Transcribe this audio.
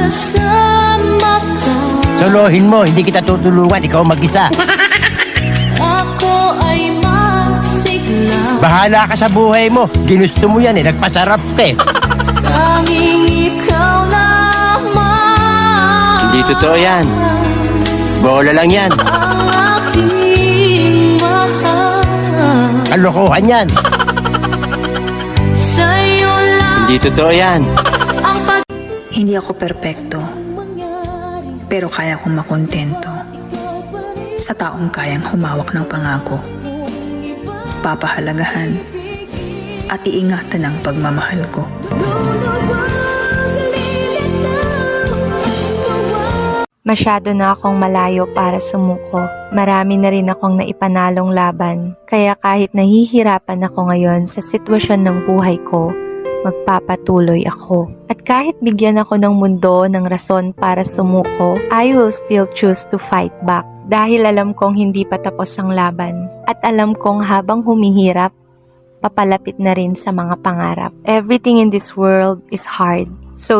kasama ka. Solohin mo, hindi kita tutulungan, ikaw mag-isa. Ako ay masigla. Bahala ka sa buhay mo. Ginusto mo yan eh, nagpasarap ka eh. Tanging ikaw lamang. Hindi totoo yan. Bola lang yan. Ang aking mahal. Kalokohan yan. Sa'yo lang Hindi totoo yan. ang pag Hindi ako perpekto, pero kaya kong makontento sa taong kayang humawak ng pangako, papahalagahan at iingatan ang pagmamahal ko. Masyado na akong malayo para sumuko. Marami na rin akong naipanalong laban. Kaya kahit nahihirapan ako ngayon sa sitwasyon ng buhay ko, magpapatuloy ako. At kahit bigyan ako ng mundo ng rason para sumuko, I will still choose to fight back. Dahil alam kong hindi pa tapos ang laban. At alam kong habang humihirap, papalapit na rin sa mga pangarap. Everything in this world is hard. So